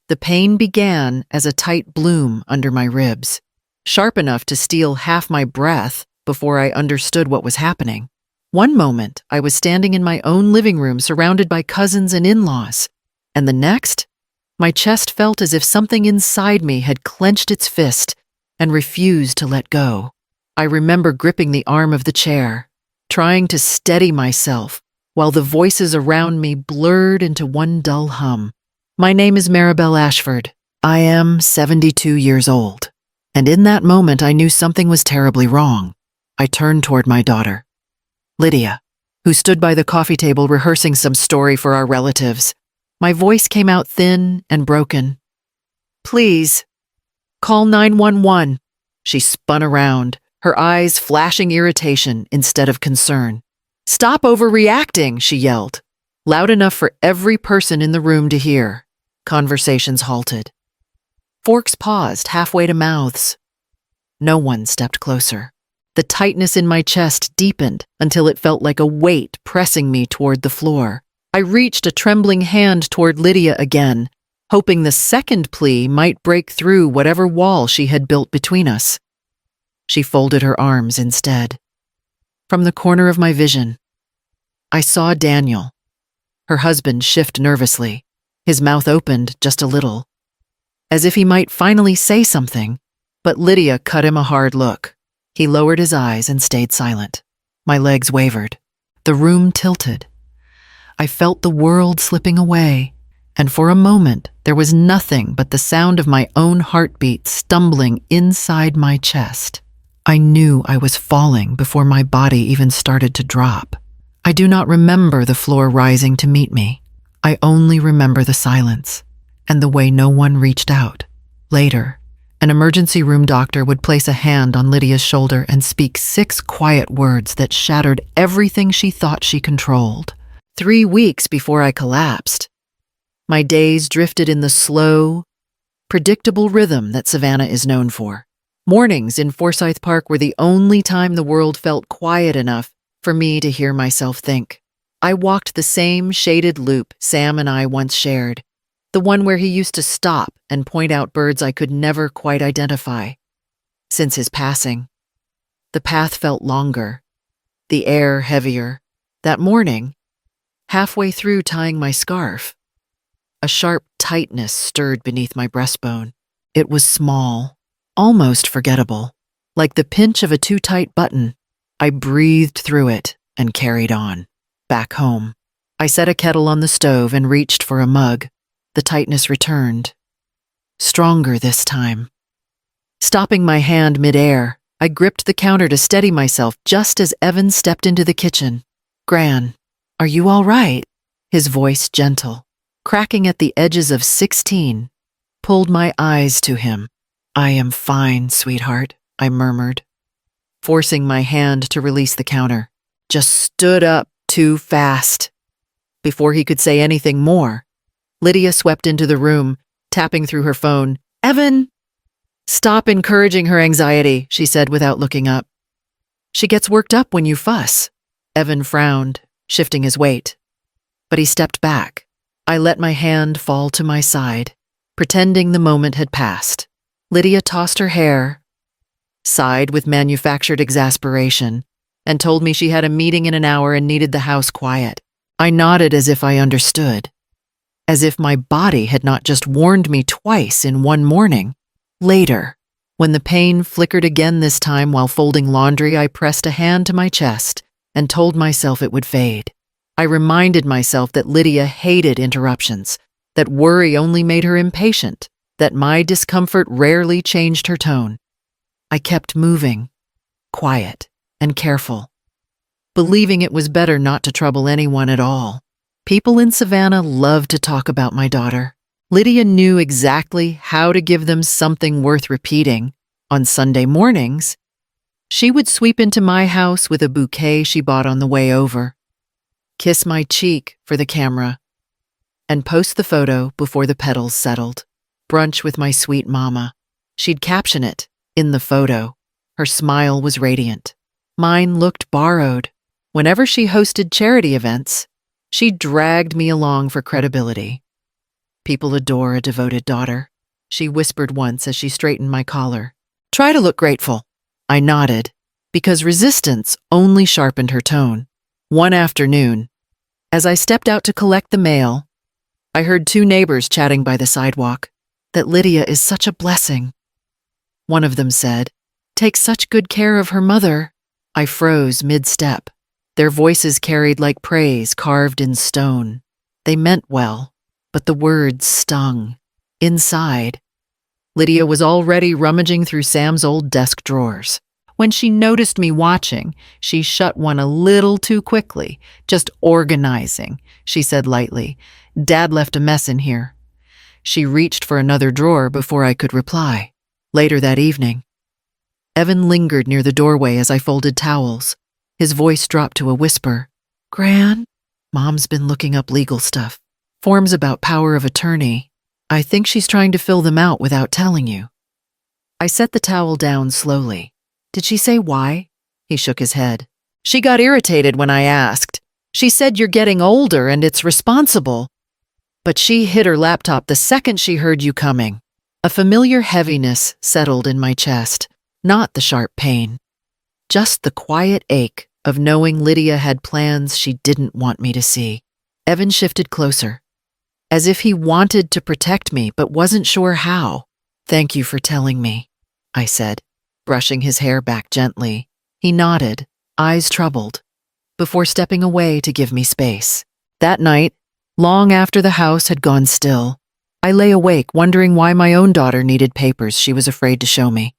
The pain began as a tight bloom under my ribs, sharp enough to steal half my breath before I understood what was happening. One moment, I was standing in my own living room surrounded by cousins and in-laws, and the next, my chest felt as if something inside me had clenched its fist and refused to let go. I remember gripping the arm of the chair, trying to steady myself while the voices around me blurred into one dull hum. My name is Maribel Ashford. I am 72 years old. And in that moment, I knew something was terribly wrong. I turned toward my daughter, Lydia, who stood by the coffee table rehearsing some story for our relatives. My voice came out thin and broken. Please, call 911. She spun around, her eyes flashing irritation instead of concern. Stop overreacting, she yelled, loud enough for every person in the room to hear. Conversations halted. Forks paused halfway to mouths. No one stepped closer. The tightness in my chest deepened until it felt like a weight pressing me toward the floor. I reached a trembling hand toward Lydia again, hoping the second plea might break through whatever wall she had built between us. She folded her arms instead. From the corner of my vision, I saw Daniel, her husband, shift nervously. His mouth opened just a little, as if he might finally say something, but Lydia cut him a hard look. He lowered his eyes and stayed silent. My legs wavered. The room tilted. I felt the world slipping away, and for a moment there was nothing but the sound of my own heartbeat stumbling inside my chest. I knew I was falling before my body even started to drop. I do not remember the floor rising to meet me. I only remember the silence and the way no one reached out. Later, an emergency room doctor would place a hand on Lydia's shoulder and speak 6 quiet words that shattered everything she thought she controlled. 3 weeks before I collapsed, my days drifted in the slow, predictable rhythm that Savannah is known for. Mornings in Forsyth Park were the only time the world felt quiet enough for me to hear myself think. I walked the same shaded loop Sam and I once shared, the one where he used to stop and point out birds I could never quite identify. Since his passing, the path felt longer, the air heavier. That morning, halfway through tying my scarf, a sharp tightness stirred beneath my breastbone. It was small, almost forgettable, like the pinch of a too tight button. I breathed through it and carried on. Back home, I set a kettle on the stove and reached for a mug. The tightness returned, stronger this time. Stopping my hand midair, I gripped the counter to steady myself just as Evan stepped into the kitchen. "Gran, are you all right?" His voice gentle, cracking at the edges of 16, pulled my eyes to him. "I am fine, sweetheart," I murmured, forcing my hand to release the counter. Just stood up too fast. Before he could say anything more, Lydia swept into the room, tapping through her phone. "Evan!" "Stop encouraging her anxiety," she said without looking up. "She gets worked up when you fuss." Evan frowned, shifting his weight. But he stepped back. I let my hand fall to my side, pretending the moment had passed. Lydia tossed her hair, sighed with manufactured exasperation, and told me she had a meeting in an hour and needed the house quiet. I nodded as if I understood, as if my body had not just warned me twice in one morning. Later, when the pain flickered again this time while folding laundry, I pressed a hand to my chest and told myself it would fade. I reminded myself that Lydia hated interruptions, that worry only made her impatient, that my discomfort rarely changed her tone. I kept moving, quiet and careful, believing it was better not to trouble anyone at all. People in Savannah loved to talk about my daughter. Lydia knew exactly how to give them something worth repeating. On Sunday mornings, she would sweep into my house with a bouquet she bought on the way over, kiss my cheek for the camera, and post the photo before the petals settled. "Brunch with my sweet mama." She'd caption it, "In the photo." Her smile was radiant. Mine looked borrowed. Whenever she hosted charity events, she dragged me along for credibility. People adore a devoted daughter, she whispered once as she straightened my collar. Try to look grateful. I nodded, because resistance only sharpened her tone. One afternoon, as I stepped out to collect the mail, I heard two neighbors chatting by the sidewalk. That Lydia is such a blessing. One of them said, takes such good care of her mother. I froze mid-step. Their voices carried like praise carved in stone. They meant well, but the words stung. Inside, Lydia was already rummaging through Sam's old desk drawers. When she noticed me watching, she shut one a little too quickly. Just organizing, she said lightly. Dad left a mess in here. She reached for another drawer before I could reply. Later that evening, Evan lingered near the doorway as I folded towels. His voice dropped to a whisper. Gran, Mom's been looking up legal stuff. Forms about power of attorney. I think she's trying to fill them out without telling you. I set the towel down slowly. Did she say why? He shook his head. She got irritated when I asked. She said you're getting older and it's responsible. But she hid her laptop the second she heard you coming. A familiar heaviness settled in my chest, not the sharp pain. Just the quiet ache of knowing Lydia had plans she didn't want me to see. Evan shifted closer, as if he wanted to protect me but wasn't sure how. Thank you for telling me, I said, brushing his hair back gently. He nodded, eyes troubled, before stepping away to give me space. That night, long after the house had gone still, I lay awake wondering why my own daughter needed papers she was afraid to show me.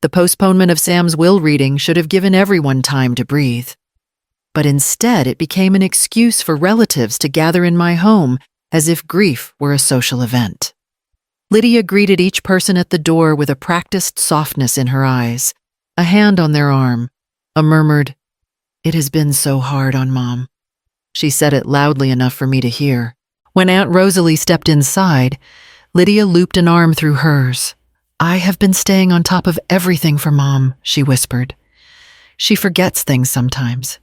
The postponement of Sam's will reading should have given everyone time to breathe. But instead, it became an excuse for relatives to gather in my home as if grief were a social event. Lydia greeted each person at the door with a practiced softness in her eyes, a hand on their arm, a murmured, "It has been so hard on Mom." She said it loudly enough for me to hear. When Aunt Rosalie stepped inside, Lydia looped an arm through hers. "I have been staying on top of everything for Mom," she whispered. "She forgets things sometimes.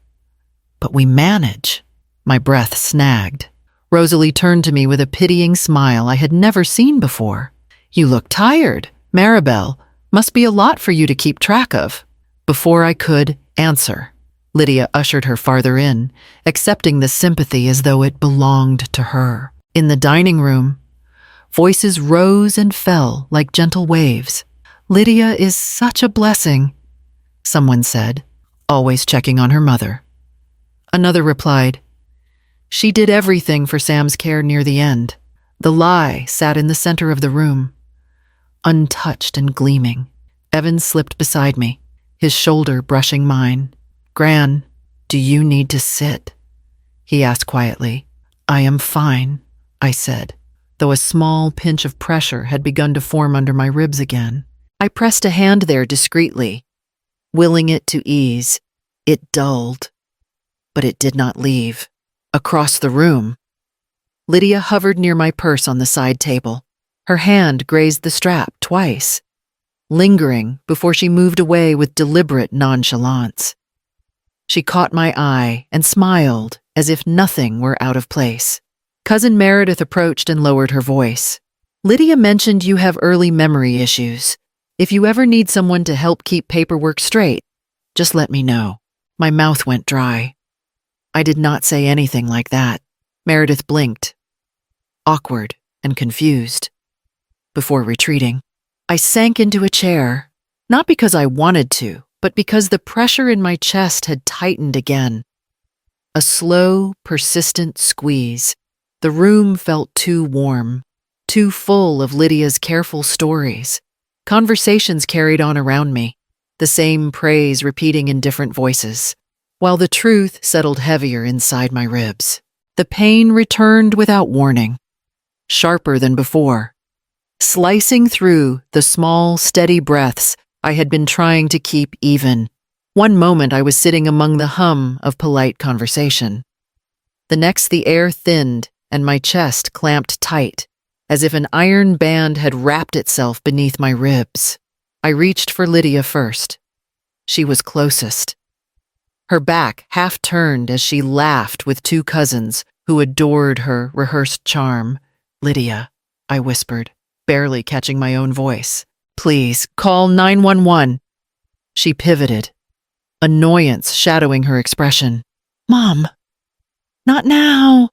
But we manage." My breath snagged. Rosalie turned to me with a pitying smile I had never seen before. "You look tired, Maribel. Must be a lot for you to keep track of." Before I could answer, Lydia ushered her farther in, accepting the sympathy as though it belonged to her. In the dining room, voices rose and fell like gentle waves. "Lydia is such a blessing," someone said, always checking on her mother. Another replied, "She did everything for Sam's care near the end." The lie sat in the center of the room, untouched and gleaming. Evan slipped beside me, his shoulder brushing mine. "Gran, do you need to sit?" he asked quietly. "I am fine," I said, though a small pinch of pressure had begun to form under my ribs again. I pressed a hand there discreetly, willing it to ease. It dulled, but it did not leave. Across the room, Lydia hovered near my purse on the side table. Her hand grazed the strap twice, lingering before she moved away with deliberate nonchalance. She caught my eye and smiled as if nothing were out of place. Cousin Meredith approached and lowered her voice. "Lydia mentioned you have early memory issues. If you ever need someone to help keep paperwork straight, just let me know." My mouth went dry. I did not say anything like that. Meredith blinked, awkward and confused, before retreating. I sank into a chair, not because I wanted to, but because the pressure in my chest had tightened again. A slow, persistent squeeze. The room felt too warm, too full of Lydia's careful stories. Conversations carried on around me, the same praise repeating in different voices, while the truth settled heavier inside my ribs. The pain returned without warning, sharper than before, slicing through the small, steady breaths I had been trying to keep even. One moment I was sitting among the hum of polite conversation. The next the air thinned and my chest clamped tight, as if an iron band had wrapped itself beneath my ribs. I reached for Lydia first. She was closest. Her back half turned as she laughed with two cousins who adored her rehearsed charm. Lydia, I whispered, barely catching my own voice. Please, call 911. She pivoted, annoyance shadowing her expression. Mom, not now.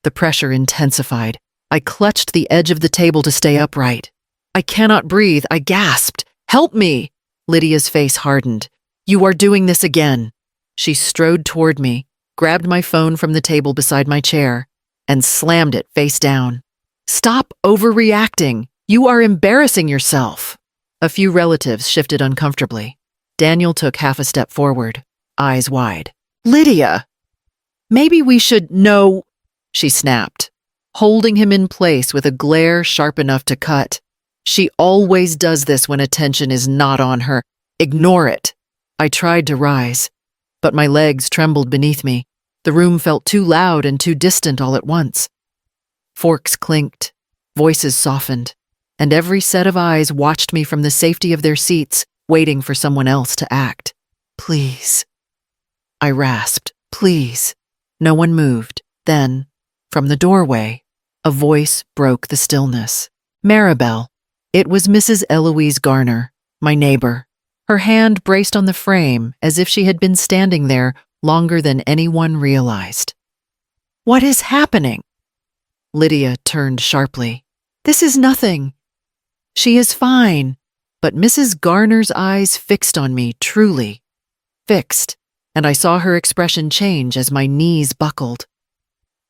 The pressure intensified. I clutched the edge of the table to stay upright. I cannot breathe, I gasped. Help me! Lydia's face hardened. You are doing this again. She strode toward me, grabbed my phone from the table beside my chair, and slammed it face down. Stop overreacting. You are embarrassing yourself. A few relatives shifted uncomfortably. Daniel took half a step forward, eyes wide. Lydia! Maybe we should know, she snapped, holding him in place with a glare sharp enough to cut. She always does this when attention is not on her. Ignore it. I tried to rise, but my legs trembled beneath me. The room felt too loud and too distant all at once. Forks clinked, voices softened, and every set of eyes watched me from the safety of their seats, waiting for someone else to act. Please. I rasped, please. No one moved. Then, from the doorway, a voice broke the stillness. Maribel. It was Mrs. Eloise Garner, my neighbor. Her hand braced on the frame as if she had been standing there longer than anyone realized. What is happening? Lydia turned sharply. This is nothing. She is fine. But Mrs. Garner's eyes fixed on me, truly. Fixed, and I saw her expression change as my knees buckled.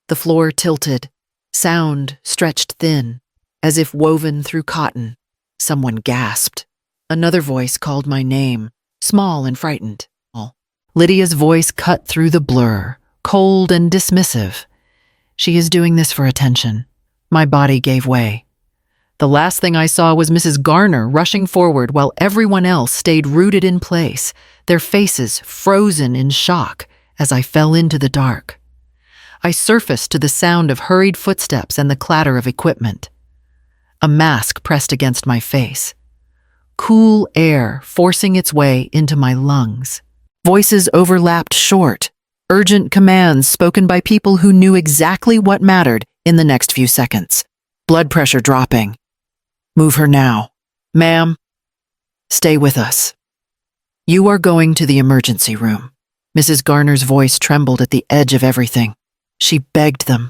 The floor tilted, sound stretched thin, as if woven through cotton. Someone gasped. Another voice called my name, small and frightened. Lydia's voice cut through the blur, cold and dismissive. She is doing this for attention. My body gave way. The last thing I saw was Mrs. Garner rushing forward while everyone else stayed rooted in place, their faces frozen in shock as I fell into the dark. I surfaced to the sound of hurried footsteps and the clatter of equipment. A mask pressed against my face. Cool air forcing its way into my lungs. Voices overlapped short, urgent commands spoken by people who knew exactly what mattered in the next few seconds. Blood pressure dropping. Move her now. Ma'am, stay with us. You are going to the emergency room. Mrs. Garner's voice trembled at the edge of everything. She begged them.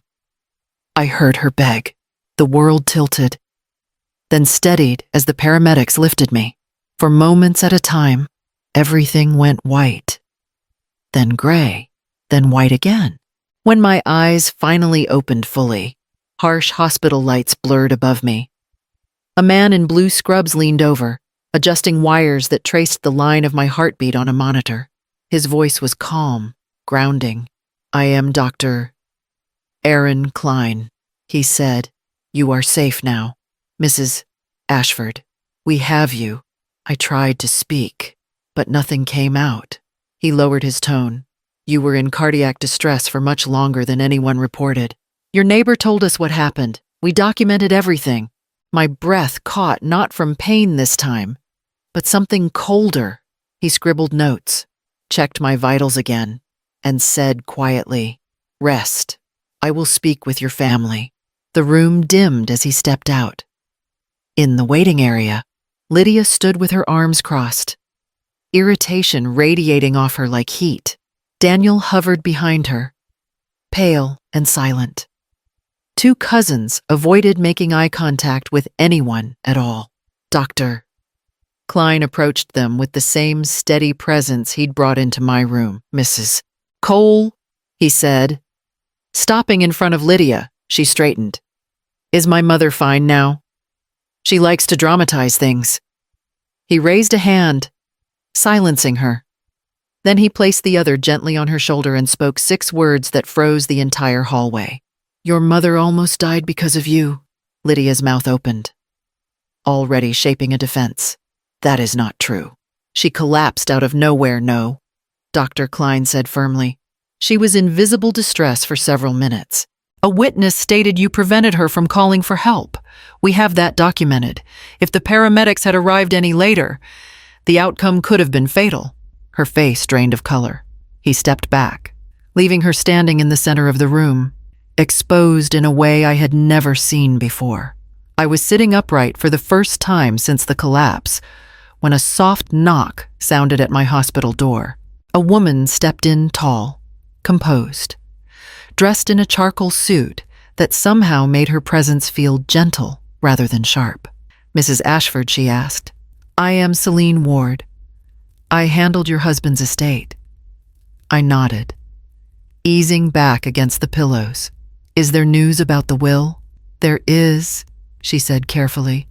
I heard her beg. The world tilted, then steadied as the paramedics lifted me. For moments at a time, everything went white, then gray, then white again. When my eyes finally opened fully, harsh hospital lights blurred above me. A man in blue scrubs leaned over, adjusting wires that traced the line of my heartbeat on a monitor. His voice was calm, grounding. I am Dr. Aaron Klein, he said. You are safe now. Mrs. Ashford, we have you. I tried to speak, but nothing came out. He lowered his tone. You were in cardiac distress for much longer than anyone reported. Your neighbor told us what happened. We documented everything. My breath caught not from pain this time, but something colder. He scribbled notes, checked my vitals again, and said quietly, Rest. I will speak with your family. The room dimmed as he stepped out. In the waiting area, Lydia stood with her arms crossed, irritation radiating off her like heat. Daniel hovered behind her, pale and silent. Two cousins avoided making eye contact with anyone at all. Dr. Klein approached them with the same steady presence he'd brought into my room. Mrs. Cole, he said. Stopping in front of Lydia, she straightened. Is my mother fine now? She likes to dramatize things. He raised a hand, silencing her. Then he placed the other gently on her shoulder and spoke 6 words that froze the entire hallway. Your mother almost died because of you. Lydia's mouth opened, already shaping a defense. That is not true. She collapsed out of nowhere, no, Dr. Klein said firmly. She was in visible distress for several minutes. A witness stated you prevented her from calling for help. We have that documented. If the paramedics had arrived any later, the outcome could have been fatal. Her face drained of color. He stepped back, leaving her standing in the center of the room. exposed in a way I had never seen before. I was sitting upright for the first time since the collapse when a soft knock sounded at my hospital door. A woman stepped in tall, composed, dressed in a charcoal suit that somehow made her presence feel gentle rather than sharp. "Mrs. Ashford," she asked. "I am Celine Ward. I handled your husband's estate." I nodded, easing back against the pillows. "Is there news about the will?" "There is," she said carefully,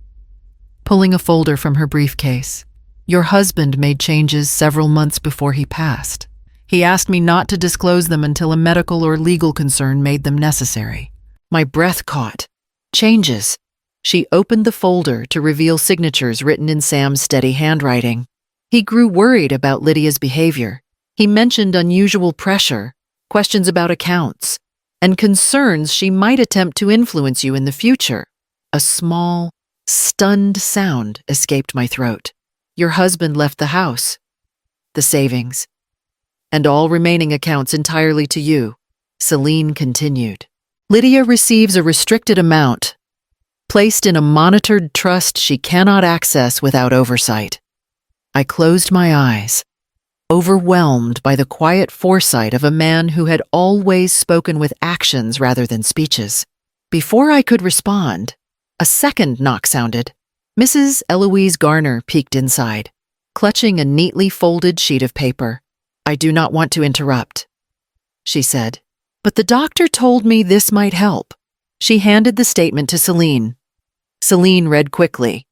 pulling a folder from her briefcase. "Your husband made changes several months before he passed. He asked me not to disclose them until a medical or legal concern made them necessary." My breath caught. "Changes." She opened the folder to reveal signatures written in Sam's steady handwriting. "He grew worried about Lydia's behavior. He mentioned unusual pressure, questions about accounts, and concerns she might attempt to influence you in the future." A small, stunned sound escaped my throat. "Your husband left the house, the savings, and all remaining accounts entirely to you," Celine continued. "Lydia receives a restricted amount, placed in a monitored trust she cannot access without oversight." I closed my eyes, overwhelmed by the quiet foresight of a man who had always spoken with actions rather than speeches. Before I could respond, a second knock sounded. Mrs. Eloise Garner peeked inside, clutching a neatly folded sheet of paper. "I do not want to interrupt," she said, "but the doctor told me this might help." She handed the statement to Celine. Celine read quickly,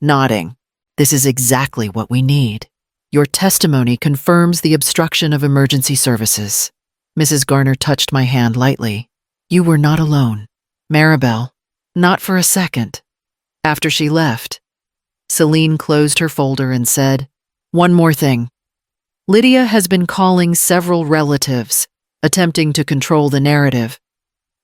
nodding. "This is exactly what we need. Your testimony confirms the obstruction of emergency services." Mrs. Garner touched my hand lightly. "You were not alone, Maribel. Not for a second." After she left, Celine closed her folder and said, "One more thing. Lydia has been calling several relatives, attempting to control the narrative.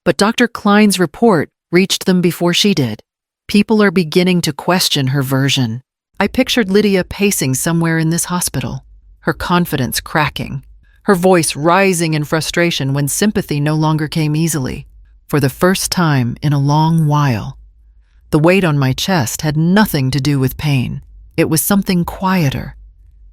But Dr. Klein's report reached them before she did. People are beginning to question her version." I pictured Lydia pacing somewhere in this hospital, her confidence cracking, her voice rising in frustration when sympathy no longer came easily. For the first time in a long while, the weight on my chest had nothing to do with pain. It was something quieter,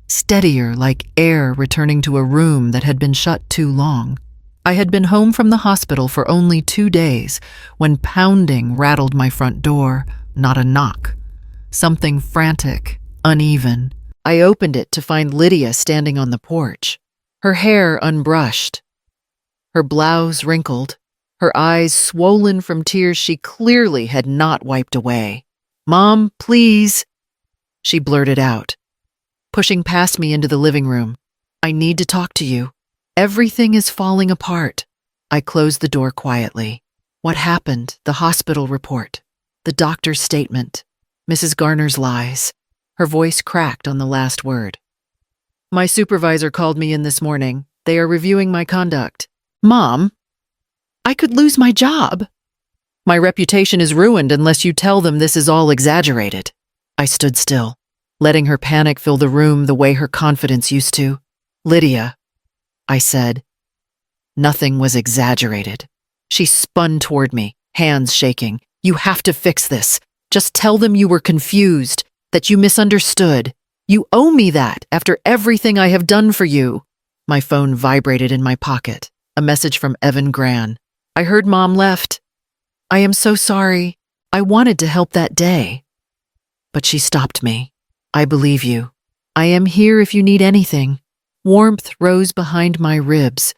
steadier, like air returning to a room that had been shut too long. I had been home from the hospital for only 2 days when pounding rattled my front door, not a knock. Something frantic, uneven. I opened it to find Lydia standing on the porch, her hair unbrushed, her blouse wrinkled, her eyes swollen from tears she clearly had not wiped away. "Mom, please," she blurted out, pushing past me into the living room. "I need to talk to you. Everything is falling apart." I closed the door quietly. What happened? The hospital report, the doctor's statement, Mrs. Garner's lies. Her voice cracked on the last word. "My supervisor called me in this morning. They are reviewing my conduct." "Mom, I could lose my job." "My reputation is ruined unless you tell them this is all exaggerated." I stood still, letting her panic fill the room the way her confidence used to. "Lydia," I said, "nothing was exaggerated." She spun toward me, hands shaking. "You have to fix this. Just tell them you were confused, that you misunderstood. You owe me that after everything I have done for you." My phone vibrated in my pocket, a message from Evan Gran. "I heard Mom left. I am so sorry. I wanted to help that day." But she stopped me. "I believe you. I am here if you need anything." Warmth rose behind my ribs.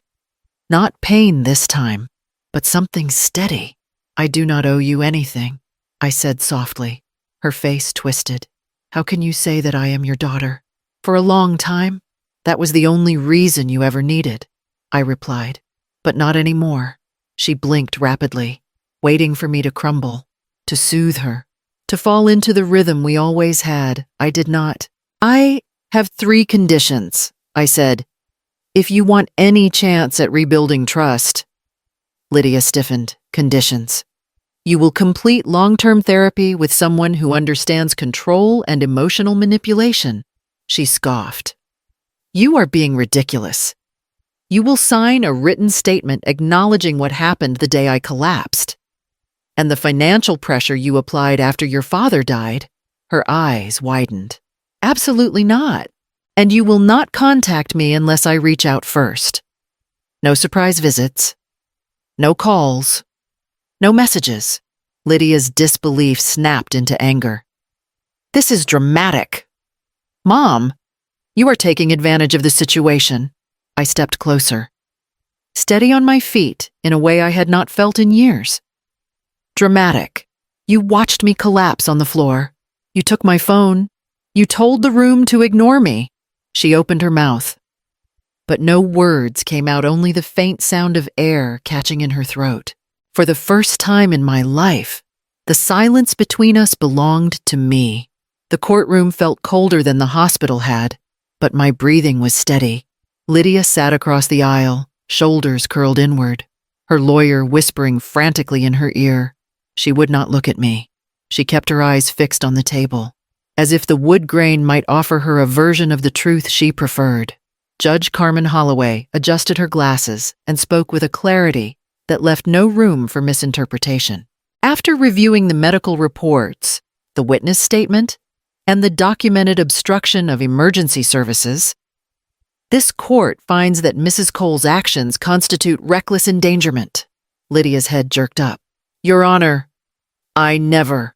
Not pain this time, but something steady. "I do not owe you anything," I said softly. Her face twisted. "How can you say that I am your daughter? For a long time, that was the only reason you ever needed," I replied. "But not anymore." She blinked rapidly, waiting for me to crumble, to soothe her, to fall into the rhythm we always had. I did not. "I have 3 conditions," I said, "if you want any chance at rebuilding trust." Lydia stiffened. "Conditions. You will complete long-term therapy with someone who understands control and emotional manipulation." She scoffed. "You are being ridiculous." You will sign a written statement acknowledging what happened the day I collapsed. And the financial pressure you applied after your father died." Her eyes widened. "Absolutely not. And you will not contact me unless I reach out first. No surprise visits. No calls. No messages." Lydia's disbelief snapped into anger. "This is dramatic." "Mom, you are taking advantage of the situation." I stepped closer, steady on my feet in a way I had not felt in years. "Dramatic. You watched me collapse on the floor. You took my phone. You told the room to ignore me." She opened her mouth, but no words came out, only the faint sound of air catching in her throat. For the first time in my life, the silence between us belonged to me. The courtroom felt colder than the hospital had, but my breathing was steady. Lydia sat across the aisle, shoulders curled inward, her lawyer whispering frantically in her ear. She would not look at me. She kept her eyes fixed on the table, as if the wood grain might offer her a version of the truth she preferred. Judge Carmen Holloway adjusted her glasses and spoke with a clarity that left no room for misinterpretation. "After reviewing the medical reports, the witness statement, and the documented obstruction of emergency services, this court finds that Mrs. Cole's actions constitute reckless endangerment." Lydia's head jerked up. "Your Honor, I never—"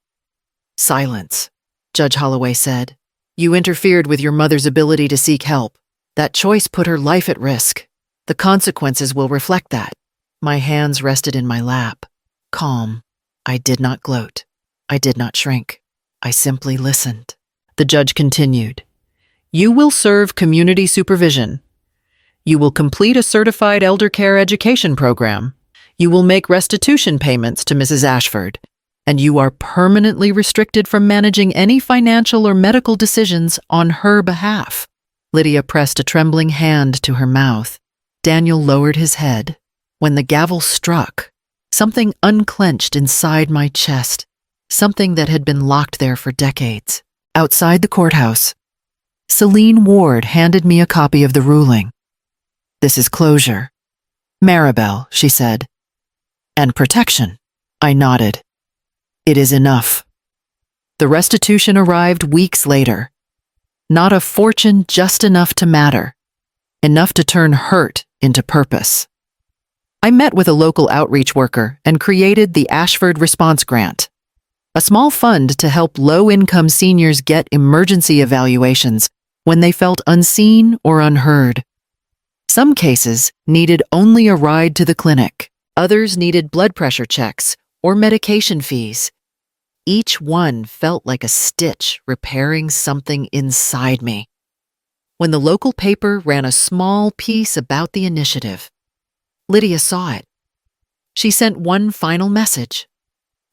"Silence," Judge Holloway said. "You interfered with your mother's ability to seek help. That choice put her life at risk. The consequences will reflect that." My hands rested in my lap. Calm. I did not gloat. I did not shrink. I simply listened. The judge continued. "You will serve community supervision. You will complete a certified elder care education program. You will make restitution payments to Mrs. Ashford. And you are permanently restricted from managing any financial or medical decisions on her behalf." Lydia pressed a trembling hand to her mouth. Daniel lowered his head. When the gavel struck, something unclenched inside my chest, something that had been locked there for decades. Outside the courthouse, Celine Ward handed me a copy of the ruling. "This is closure." "Maribel," she said. "And protection." I nodded. "It is enough." The restitution arrived weeks later. Not a fortune, just enough to matter. Enough to turn hurt into purpose. I met with a local outreach worker and created the Ashford Response Grant, a small fund to help low-income seniors get emergency evaluations when they felt unseen or unheard. Some cases needed only a ride to the clinic. Others needed blood pressure checks or medication fees. Each one felt like a stitch repairing something inside me. When the local paper ran a small piece about the initiative, Lydia saw it. She sent one final message,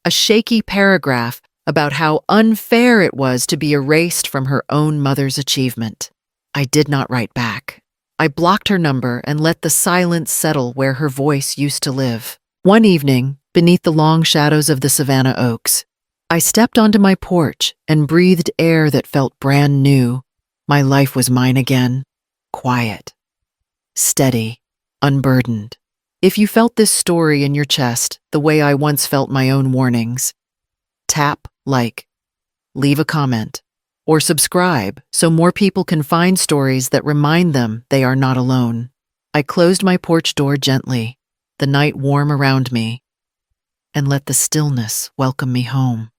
a shaky paragraph about how unfair it was to be erased from her own mother's achievement. I did not write back. I blocked her number and let the silence settle where her voice used to live. One evening, beneath the long shadows of the Savannah Oaks, I stepped onto my porch and breathed air that felt brand new. My life was mine again. Quiet. Steady. Unburdened. If you felt this story in your chest the way I once felt my own warnings, tap like, leave a comment, or subscribe so more people can find stories that remind them they are not alone. I closed my porch door gently, the night warm around me, and let the stillness welcome me home.